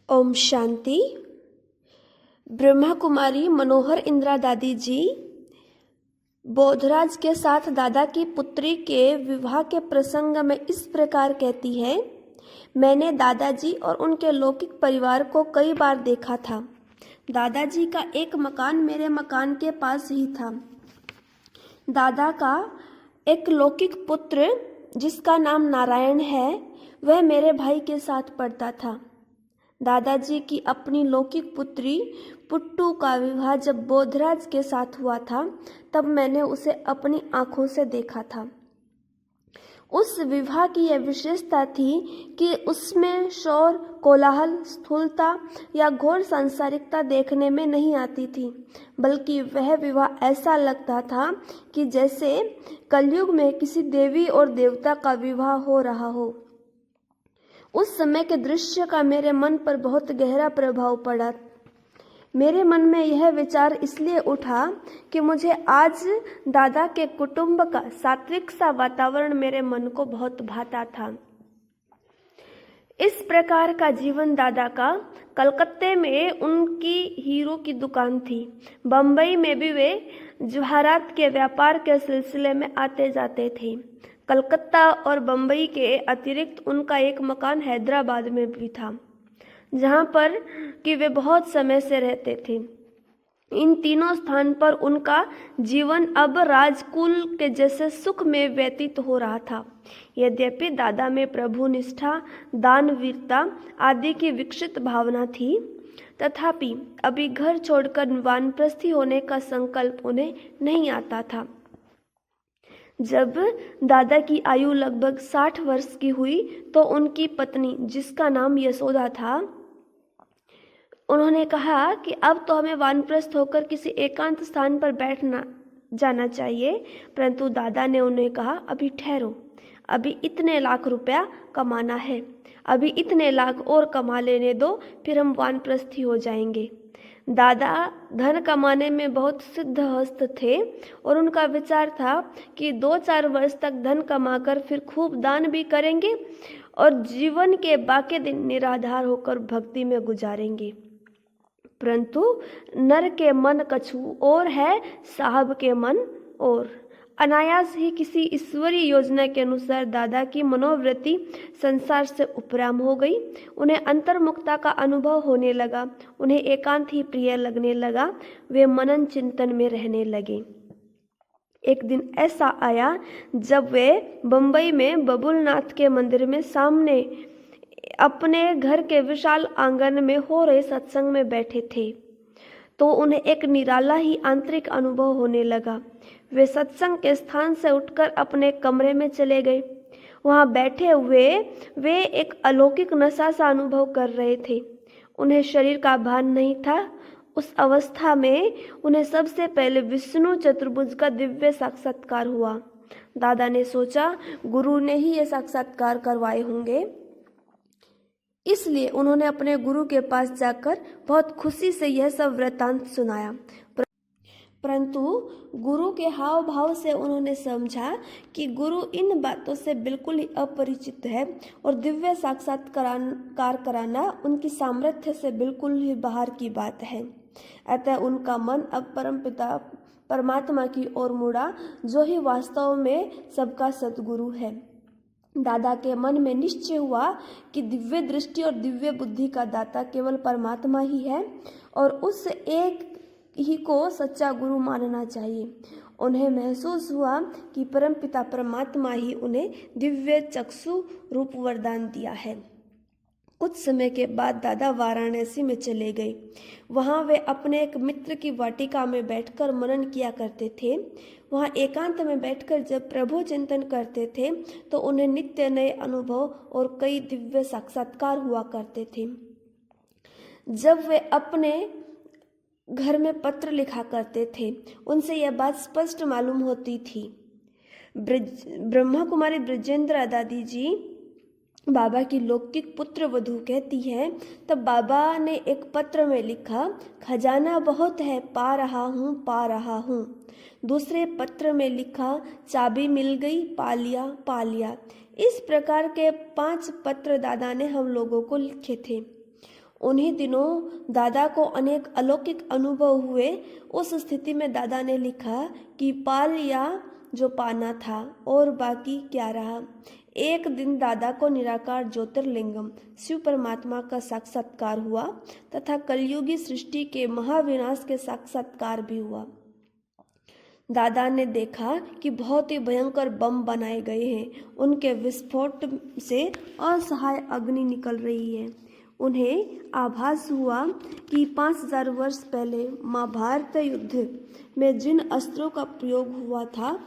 ओम शांति। ब्रह्मा कुमारी मनोहर इंदिरा दादी जी बोधराज के साथ दादा की पुत्री के विवाह के प्रसंग में इस प्रकार कहती है, मैंने दादाजी और उनके लौकिक परिवार को कई बार देखा था। दादाजी का एक मकान मेरे मकान के पास ही था। दादा का एक लौकिक पुत्र जिसका नाम नारायण है, वह मेरे भाई के साथ पढ़ता था। दादाजी की अपनी लौकिक पुत्री पुट्टू का विवाह जब बोधराज के साथ हुआ था, तब मैंने उसे अपनी आंखों से देखा था। उस विवाह की यह विशेषता थी कि उसमें शोर, कोलाहल, स्थूलता या घोर सांसारिकता देखने में नहीं आती थी, बल्कि वह विवाह ऐसा लगता था कि जैसे कलयुग में किसी देवी और देवता का विवाह हो रहा हो। उस समय के दृश्य का मेरे मन पर बहुत गहरा प्रभाव पड़ा। मेरे मन में यह विचार इसलिए उठा कि मुझे आज दादा के कुटुंब का सात्विक सा वातावरण मेरे मन को बहुत भाता था। इस प्रकार का जीवन दादा का कलकत्ते में उनकी हीरो की दुकान थी। बम्बई में भी वे जवाहरात के व्यापार के सिलसिले में आते जाते थे। कलकत्ता और बम्बई के अतिरिक्त उनका एक मकान हैदराबाद में भी था, जहाँ पर कि वे बहुत समय से रहते थे। इन तीनों स्थान पर उनका जीवन अब राजकुल के जैसे सुख में व्यतीत हो रहा था। यद्यपि दादा में प्रभु निष्ठा, दानवीरता आदि की विकसित भावना थी, तथापि अभी घर छोड़कर वानप्रस्थी होने का संकल्प उन्हें नहीं आता था। जब दादा की आयु लगभग 60 वर्ष की हुई तो उनकी पत्नी, जिसका नाम यशोदा था, उन्होंने कहा कि अब तो हमें वानप्रस्थ होकर किसी एकांत स्थान पर बैठना जाना चाहिए। परंतु दादा ने उन्हें कहा, अभी ठहरो, अभी इतने लाख रुपया कमाना है, अभी इतने लाख और कमा लेने दो, फिर हम वानप्रस्थी हो जाएंगे। दादा धन कमाने में बहुत सिद्धहस्त थे और उनका विचार था कि 2-4 वर्ष तक धन कमाकर फिर खूब दान भी करेंगे और जीवन के बाकी दिन निराधार होकर भक्ति में गुजारेंगे। परंतु नर के मन कछु और है, साहब के मन और। अनायास ही किसी ईश्वरीय योजना के अनुसार दादा की मनोवृत्ति संसार से उपराम हो गई। उन्हें अंतर्मुखता का अनुभव होने लगा, उन्हें एकांत ही प्रिय लगने लगा। वे मनन चिंतन में रहने लगे। एक दिन ऐसा आया जब वे बंबई में बबुलनाथ के मंदिर में सामने अपने घर के विशाल आंगन में हो रहे सत्संग में बैठे थे, तो उन्हें एक निराला ही आंतरिक अनुभव होने लगा। वे सत्संग के स्थान से उठकर अपने कमरे में चले गए। वहां बैठे हुए वे एक अलौकिक नशा सा अनुभव कर रहे थे। उन्हें शरीर का भान नहीं था। उस अवस्था में उन्हें सबसे पहले विष्णु चतुर्भुज का दिव्य साक्षात्कार हुआ। दादा ने सोचा, गुरु ने ही ये साक्षात्कार करवाए होंगे, इसलिए उन्होंने अपने गुरु के पास जाकर बहुत खुशी से यह सब वृत्तांत सुनाया। परंतु गुरु के हाव भाव से उन्होंने समझा कि गुरु इन बातों से बिल्कुल ही अपरिचित है और दिव्य साक्षात्कार कराना उनकी सामर्थ्य से बिल्कुल ही बाहर की बात है। अतः उनका मन अब परमपिता परमात्मा की ओर मुड़ा, जो ही वास्तव में सबका सद्गुरु है। दादा के मन में निश्चय हुआ कि दिव्य दृष्टि और दिव्य बुद्धि का दाता केवल परमात्मा ही है और उस एक ही को सच्चा गुरु मानना चाहिए। उन्हें महसूस हुआ कि परमपिता परमात्मा ही उन्हें दिव्य चक्षु रूप वरदान दिया है। कुछ समय के बाद दादा वाराणसी में चले गए। वहां वे अपने एक मित्र की वाटिका में बैठकर मनन किया करते थे। वहां एकांत में बैठकर जब प्रभु चिंतन करते थे तो उन्हें नित्य नए अनुभव और कई दिव्य साक्षात्कार हुआ करते थे। जब वे अपने घर में पत्र लिखा करते थे, उनसे यह बात स्पष्ट मालूम होती थी। ब्रह्मा कुमारी ब्रजेंद्र दादी जी बाबा की लौकिक पुत्र वधू कहती है, तब बाबा ने एक पत्र में लिखा, खजाना बहुत है, पा रहा हूँ, पा रहा हूँ। दूसरे पत्र में लिखा, चाबी मिल गई, पा लिया, पा लिया। इस प्रकार के 5 पत्र दादा ने हम लोगों को लिखे थे। उन्हीं दिनों दादा को अनेक अलौकिक अनुभव हुए। उस स्थिति में दादा ने लिखा कि पा लिया जो पाना था और बाकी क्या रहा। एक दिन दादा को निराकार ज्योतिर्लिंगम शिव परमात्मा का साक्षात्कार हुआ तथा कलयुगी सृष्टि के महाविनाश के साक्षात्कार भी हुआ। दादा ने देखा कि बहुत ही भयंकर बम बनाए गए हैं। उनके विस्फोट से असहाय अग्नि निकल रही है। उन्हें आभास हुआ कि 5000 वर्ष पहले महाभारत युद्ध में जिन अस्त्रों का प्रयोग हुआ था,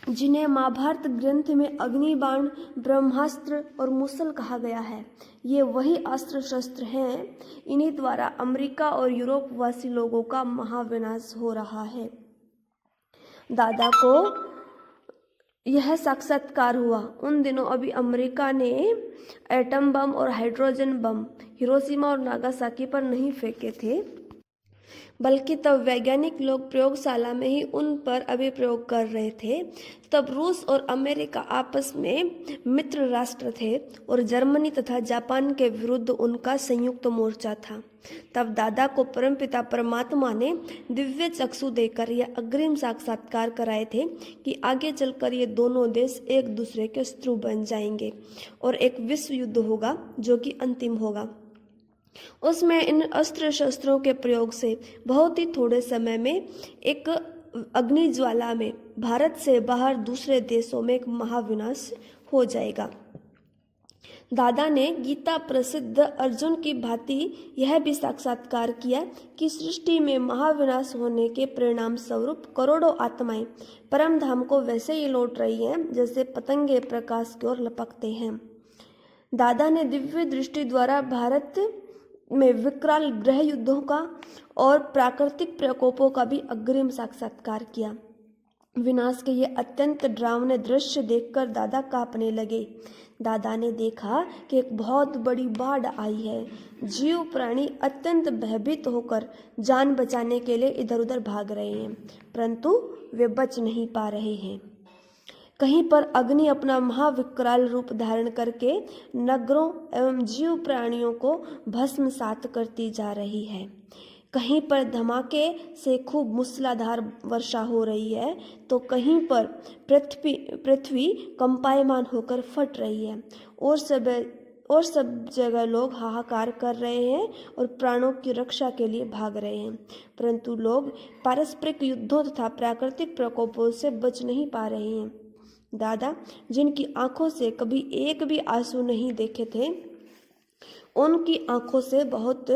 जिन्हें महाभारत ग्रंथ में अग्निबाण, ब्रह्मास्त्र और मुसल कहा गया है, ये वही अस्त्र शस्त्र हैं। इन्हीं द्वारा अमेरिका और यूरोप वासी लोगों का महाविनाश हो रहा है। दादा को यह साक्षात्कार हुआ। उन दिनों अभी अमेरिका ने एटम बम और हाइड्रोजन बम हिरोशिमा और नागासाकी पर नहीं फेंके थे, बल्कि तब वैज्ञानिक लोग प्रयोगशाला में ही उन पर अभी प्रयोग कर रहे थे। तब रूस और अमेरिका आपस में मित्र राष्ट्र थे और जर्मनी तथा जापान के विरुद्ध उनका संयुक्त मोर्चा था। तब दादा को परमपिता परमात्मा ने दिव्य चक्षु देकर यह अग्रिम साक्षात्कार कराए थे कि आगे चलकर ये दोनों देश एक दूसरे के शत्रु बन जाएंगे और एक विश्व युद्ध होगा जो कि अंतिम होगा। उसमें इन अस्त्र शस्त्रों के प्रयोग से बहुत ही थोड़े समय में एक अग्नि ज्वाला में भारत से बाहर दूसरे देशों में एक महाविनाश हो जाएगा। दादा ने गीता प्रसिद्ध अर्जुन की भांति यह भी साक्षात्कार किया कि सृष्टि में महाविनाश होने के परिणाम स्वरूप करोड़ों आत्माएं परम धाम को वैसे ही लौट रही हैं जैसे पतंगे प्रकाश की ओर लपकते हैं। दादा ने दिव्य दृष्टि द्वारा भारत में विकराल गृह युद्धों का और प्राकृतिक प्रकोपों का भी अग्रिम साक्षात्कार किया। विनाश के ये अत्यंत डरावने दृश्य देखकर दादा कांपने लगे। दादा ने देखा कि एक बहुत बड़ी बाढ़ आई है। जीव प्राणी अत्यंत भयभीत होकर जान बचाने के लिए इधर उधर भाग रहे हैं, परंतु वे बच नहीं पा रहे हैं। कहीं पर अग्नि अपना महाविकराल रूप धारण करके नगरों एवं जीव प्राणियों को भस्मसात करती जा रही है। कहीं पर धमाके से खूब मूसलाधार वर्षा हो रही है, तो कहीं पर पृथ्वी कंपायमान होकर फट रही है और सब जगह लोग हाहाकार कर रहे हैं और प्राणों की रक्षा के लिए भाग रहे हैं, परंतु लोग पारस्परिक युद्धों तथा प्राकृतिक प्रकोपों से बच नहीं पा रहे हैं। दादा, जिनकी आंखों से कभी एक भी आंसू नहीं देखे थे, उनकी आंखों से बहुत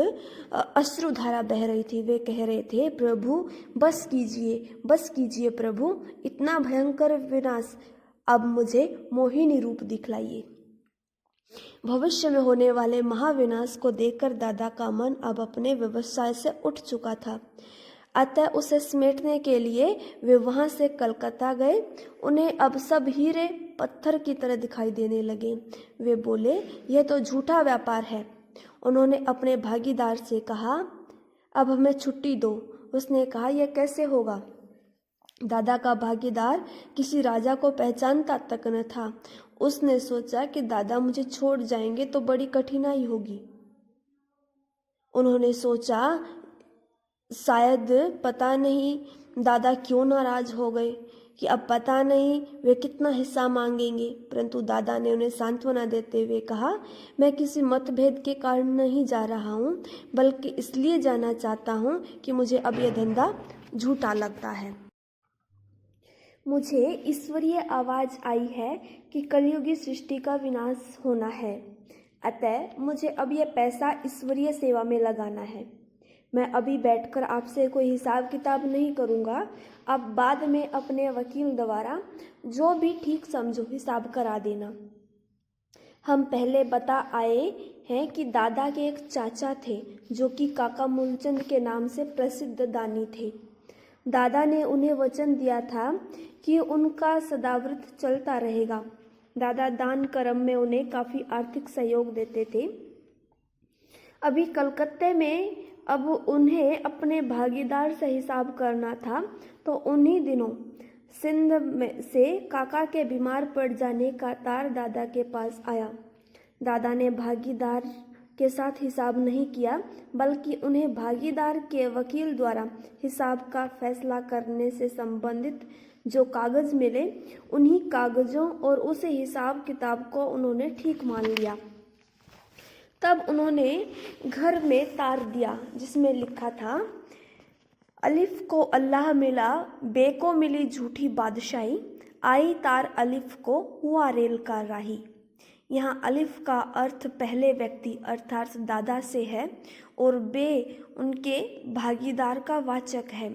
अश्रुधारा बह रही थी। वे कह रहे थे, प्रभु बस कीजिए प्रभु, इतना भयंकर विनाश अब मुझे मोहिनी रूप दिखलाइए। भविष्य में होने वाले महाविनाश को देखकर दादा का मन अब अपने व्यवसाय से उठ चुका था। अतः उसे समेटने के लिए वे वहां से कलकत्ता गए। उन्हें अब सब हीरे पत्थर की तरह दिखाई देने लगे। वे बोले, यह तो झूठा व्यापार है। उन्होंने अपने भागीदार से कहा, अब हमें छुट्टी दो। उसने कहा, यह कैसे होगा? दादा का भागीदार किसी राजा को पहचानता तक न था। उसने सोचा कि दादा मुझे छोड़ जाएंगे तो बड़ी कठिनाई होगी। उन्होंने सोचा, शायद पता नहीं दादा क्यों नाराज हो गए कि अब पता नहीं वे कितना हिस्सा मांगेंगे, परंतु दादा ने उन्हें सांत्वना देते हुए कहा, मैं किसी मतभेद के कारण नहीं जा रहा हूँ, बल्कि इसलिए जाना चाहता हूँ कि मुझे अब यह धंधा झूठा लगता है। मुझे ईश्वरीय आवाज़ आई है कि कलयुगी सृष्टि का विनाश होना है, अतः मुझे अब यह पैसा ईश्वरीय सेवा में लगाना है। मैं अभी बैठकर आपसे कोई हिसाब किताब नहीं करूँगा। आप बाद में अपने वकील द्वारा जो भी ठीक समझो हिसाब करा देना। हम पहले बता आए हैं कि दादा के एक चाचा थे जो कि काका मूलचंद के नाम से प्रसिद्ध दानी थे। दादा ने उन्हें वचन दिया था कि उनका सदाव्रत चलता रहेगा। दादा दान कर्म में उन्हें काफ़ी आर्थिक सहयोग देते थे। अभी कलकत्ते में अब उन्हें अपने भागीदार से हिसाब करना था, तो उन्हीं दिनों सिंध में से काका के बीमार पड़ जाने का तार दादा के पास आया। दादा ने भागीदार के साथ हिसाब नहीं किया, बल्कि उन्हें भागीदार के वकील द्वारा हिसाब का फैसला करने से संबंधित जो कागज मिले, उन्हीं कागजों और उस हिसाब किताब को उन्होंने ठीक मान लिया। तब उन्होंने घर में तार दिया जिसमें लिखा था, अलिफ को अल्लाह मिला, बे को मिली झूठी बादशाही, आई तार अलिफ को हुआ रेल का राही। यहाँ अलिफ का अर्थ पहले व्यक्ति अर्थात दादा से है और बे उनके भागीदार का वाचक है।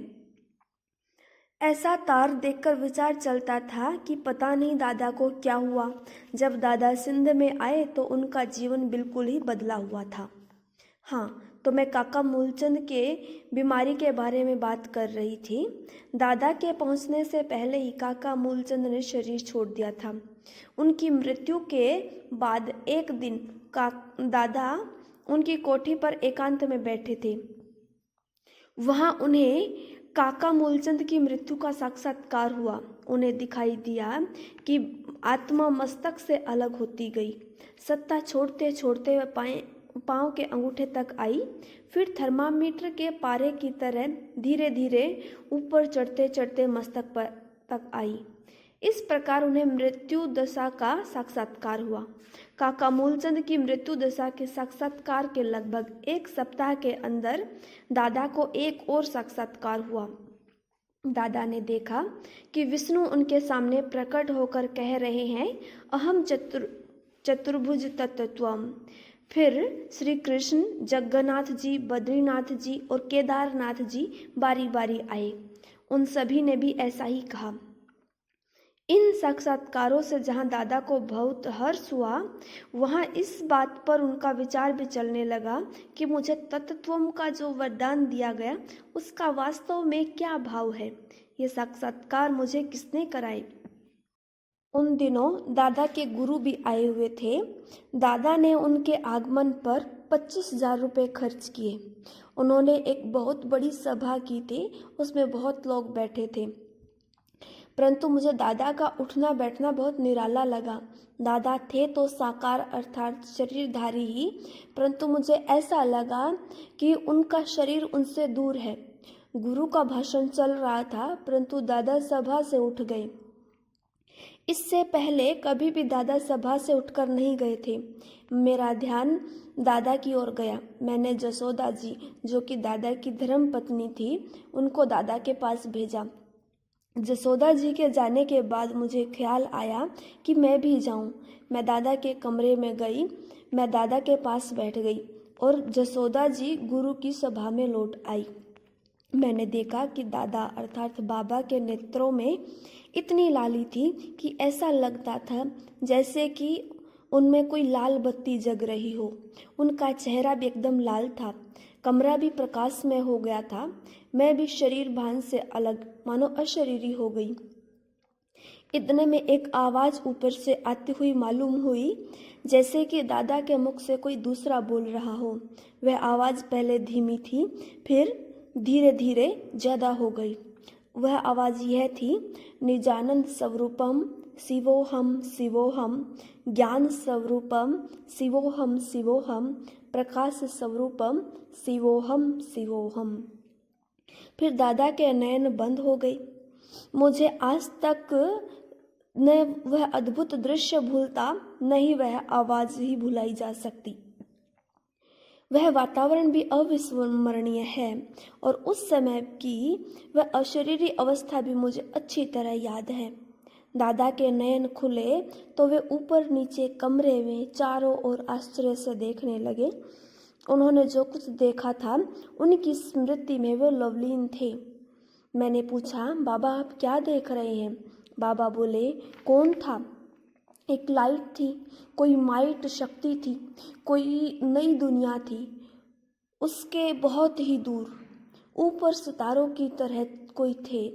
ऐसा तार देखकर विचार चलता था कि पता नहीं दादा को क्या हुआ। जब दादा सिंध में आए तो उनका जीवन बिल्कुल ही बदला हुआ था। हाँ, तो मैं काका मूलचंद के बीमारी के बारे में बात कर रही थी। दादा के पहुंचने से पहले ही काका मूलचंद ने शरीर छोड़ दिया था। उनकी मृत्यु के बाद एक दिन दादा उनकी कोठी पर एकांत में बैठे थे। वहां उन्हें काका मूलचंद की मृत्यु का साक्षात्कार हुआ। उन्हें दिखाई दिया कि आत्मा मस्तक से अलग होती गई। सत्ता छोड़ते छोड़ते पाँव के अंगूठे तक आई, फिर थर्मामीटर के पारे की तरह धीरे धीरे ऊपर चढ़ते चढ़ते मस्तक पर तक आई। इस प्रकार उन्हें मृत्यु दशा का साक्षात्कार हुआ। काका मूलचंद की मृत्यु दशा के साक्षात्कार के लगभग एक सप्ताह के अंदर दादा को एक और साक्षात्कार हुआ। दादा ने देखा कि विष्णु उनके सामने प्रकट होकर कह रहे हैं, अहम चतुर्भुज तत्त्वम। फिर श्री कृष्ण, जगन्नाथ जी, बद्रीनाथ जी और केदारनाथ जी बारी बारी आए। उन सभी ने भी ऐसा ही कहा। इन साक्षात्कारों से जहाँ दादा को बहुत हर्ष हुआ, वहाँ इस बात पर उनका विचार भी चलने लगा कि मुझे तत्त्वम का जो वरदान दिया गया उसका वास्तव में क्या भाव है। ये साक्षात्कार मुझे किसने कराए। उन दिनों दादा के गुरु भी आए हुए थे। दादा ने उनके आगमन पर 25,000 रुपये खर्च किए। उन्होंने एक बहुत बड़ी सभा की थी, उसमें बहुत लोग बैठे थे। परंतु मुझे दादा का उठना बैठना बहुत निराला लगा। दादा थे तो साकार अर्थात शरीरधारी ही, परंतु मुझे ऐसा लगा कि उनका शरीर उनसे दूर है। गुरु का भाषण चल रहा था, परंतु दादा सभा से उठ गए। इससे पहले कभी भी दादा सभा से उठकर नहीं गए थे। मेरा ध्यान दादा की ओर गया। मैंने जसोदा जी, जो कि दादा की धर्म पत्नी थी, उनको दादा के पास भेजा। जसोदा जी के जाने के बाद मुझे ख्याल आया कि मैं भी जाऊं। मैं दादा के कमरे में गई। मैं दादा के पास बैठ गई और जसोदा जी गुरु की सभा में लौट आई। मैंने देखा कि दादा अर्थात बाबा के नेत्रों में इतनी लाली थी कि ऐसा लगता था जैसे कि उनमें कोई लाल बत्ती जग रही हो। उनका चेहरा भी एकदम लाल था। कमरा भी प्रकाशमय हो गया था। मैं भी शरीर भान से अलग मानो अशरीरी हो गई। इतने में एक आवाज़ ऊपर से आती हुई मालूम हुई, जैसे कि दादा के मुख से कोई दूसरा बोल रहा हो। वह आवाज़ पहले धीमी थी, फिर धीरे धीरे ज़्यादा हो गई। वह आवाज़ यह थी, निजानंद स्वरूपम शिवोहम शिवोहम, ज्ञान स्वरूपम शिवोहम शिवोहम, प्रकाश स्वरूपम शिवोहम शिवोहम। फिर दादा के नयन बंद हो गए। मुझे आज तक न वह अद्भुत दृश्य भूलता, न ही वह आवाज़ ही भुलाई जा सकती। वह वातावरण भी अविस्मरणीय है और उस समय की वह अशरीरी अवस्था भी मुझे अच्छी तरह याद है। दादा के नयन खुले तो वे ऊपर नीचे कमरे में चारों ओर आश्चर्य से देखने लगे। उन्होंने जो कुछ देखा था उनकी स्मृति में वे लवलीन थे। मैंने पूछा, बाबा आप क्या देख रहे हैं? बाबा बोले, कौन था? एक लाइट थी, कोई माइट शक्ति थी, कोई नई दुनिया थी। उसके बहुत ही दूर ऊपर सितारों की तरह कोई थे,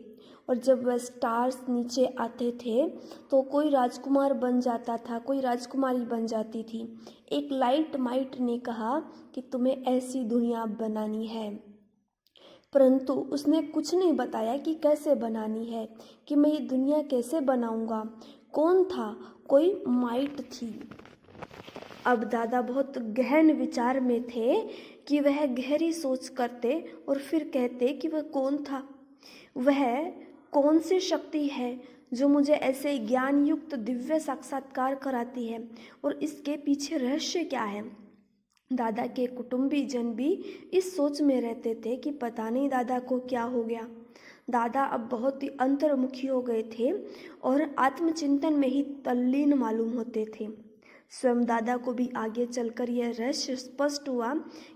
और जब वह स्टार्स नीचे आते थे तो कोई राजकुमार बन जाता था, कोई राजकुमारी बन जाती थी। एक लाइट माइट ने कहा कि तुम्हें ऐसी दुनिया बनानी है, परंतु उसने कुछ नहीं बताया कि कैसे बनानी है, कि मैं ये दुनिया कैसे बनाऊंगा। कौन था? कोई माइट थी। अब दादा बहुत गहन विचार में थे कि वह गहरी सोच करते और फिर कहते कि वह कौन था, वह कौन सी शक्ति है जो मुझे ऐसे ज्ञान युक्त दिव्य साक्षात्कार कराती है और इसके पीछे रहस्य क्या है। दादा के कुटुंबी जन भी इस सोच में रहते थे कि पता नहीं दादा को क्या हो गया। दादा अब बहुत ही अंतर्मुखी हो गए थे और आत्मचिंतन में ही तल्लीन मालूम होते थे। स्वयं दादा को भी आगे चलकर यह रहस्य स्पष्ट हुआ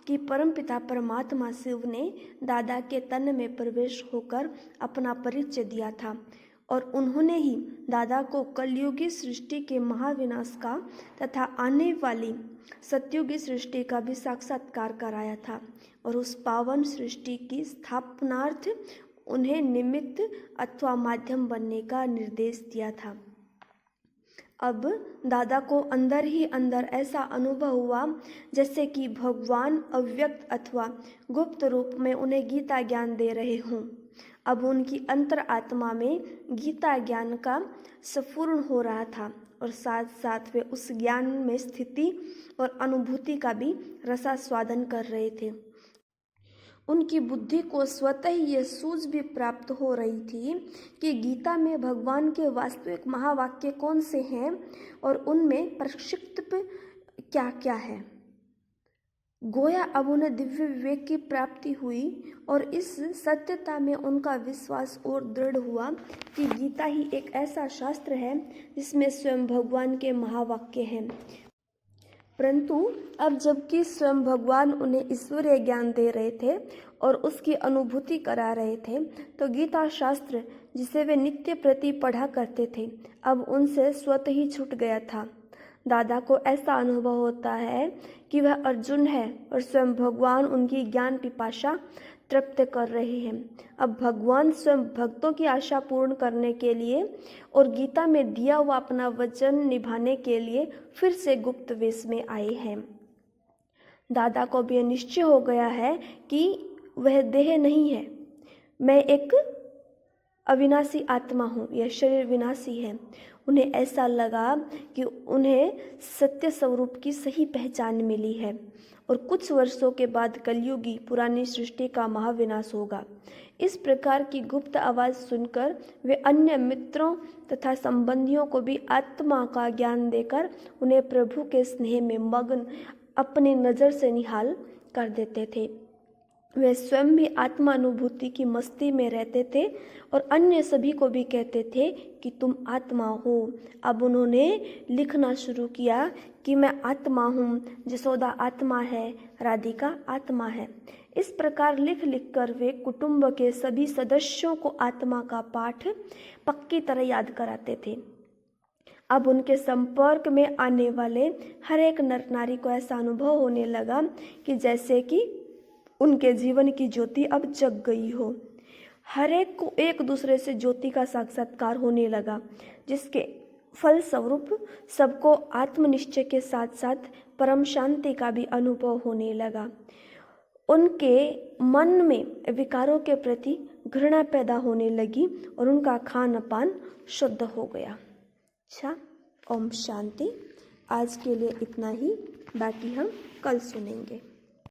कि परमपिता परमात्मा शिव ने दादा के तन में प्रवेश होकर अपना परिचय दिया था और उन्होंने ही दादा को कलयुगी सृष्टि के महाविनाश का तथा आने वाली सतयुगी सृष्टि का भी साक्षात्कार कराया था और उस पावन सृष्टि की स्थापनार्थ उन्हें निमित्त अथवा माध्यम बनने का निर्देश दिया था। अब दादा को अंदर ही अंदर ऐसा अनुभव हुआ जैसे कि भगवान अव्यक्त अथवा गुप्त रूप में उन्हें गीता ज्ञान दे रहे हों। अब उनकी अंतर आत्मा में गीता ज्ञान का स्फुरण हो रहा था और साथ साथ वे उस ज्ञान में स्थिति और अनुभूति का भी रसास्वादन कर रहे थे। उनकी बुद्धि को स्वतः ही यह सूझ भी प्राप्त हो रही थी कि गीता में भगवान के वास्तविक महावाक्य कौन से हैं और उनमें प्रक्षिप्त क्या क्या है। गोया अब उन्हें दिव्य विवेक की प्राप्ति हुई और इस सत्यता में उनका विश्वास और दृढ़ हुआ कि गीता ही एक ऐसा शास्त्र है जिसमें स्वयं भगवान के महावाक्य हैं। परंतु अब जबकि स्वयं भगवान उन्हें ईश्वरीय ज्ञान दे रहे थे और उसकी अनुभूति करा रहे थे, तो गीता शास्त्र जिसे वे नित्य प्रति पढ़ा करते थे अब उनसे स्वतः ही छूट गया था। दादा को ऐसा अनुभव होता है कि वह अर्जुन है और स्वयं भगवान उनकी ज्ञान पिपासा तृप्त कर रहे हैं। अब भगवान स्वयं भक्तों की आशा पूर्ण करने के लिए और गीता में दिया हुआ अपना वचन निभाने के लिए फिर से गुप्त वेश में आए हैं। दादा को भी निश्चय हो गया है कि वह देह नहीं है, मैं एक अविनाशी आत्मा हूँ, यह शरीर विनाशी है। उन्हें ऐसा लगा कि उन्हें सत्य स्वरूप की सही पहचान मिली है और कुछ वर्षों के बाद कलयुगी पुरानी सृष्टि का महाविनाश होगा। इस प्रकार की गुप्त आवाज़ सुनकर वे अन्य मित्रों तथा संबंधियों को भी आत्मा का ज्ञान देकर उन्हें प्रभु के स्नेह में मग्न अपनी नज़र से निहाल कर देते थे। वे स्वयं भी आत्मानुभूति की मस्ती में रहते थे और अन्य सभी को भी कहते थे कि तुम आत्मा हो। अब उन्होंने लिखना शुरू किया कि मैं आत्मा हूँ, जसोदा आत्मा है, राधिका आत्मा है। इस प्रकार लिख लिख कर वे कुटुंब के सभी सदस्यों को आत्मा का पाठ पक्की तरह याद कराते थे। अब उनके संपर्क में आने वाले हर एक नर नारी को ऐसा अनुभव होने लगा कि जैसे कि उनके जीवन की ज्योति अब जग गई हो। हर एक को एक दूसरे से ज्योति का साक्षात्कार होने लगा, जिसके फलस्वरूप सबको आत्मनिश्चय के साथ साथ परम शांति का भी अनुभव होने लगा। उनके मन में विकारों के प्रति घृणा पैदा होने लगी और उनका खान पान शुद्ध हो गया। अच्छा, ओम शांति। आज के लिए इतना ही, बाकी हम कल सुनेंगे।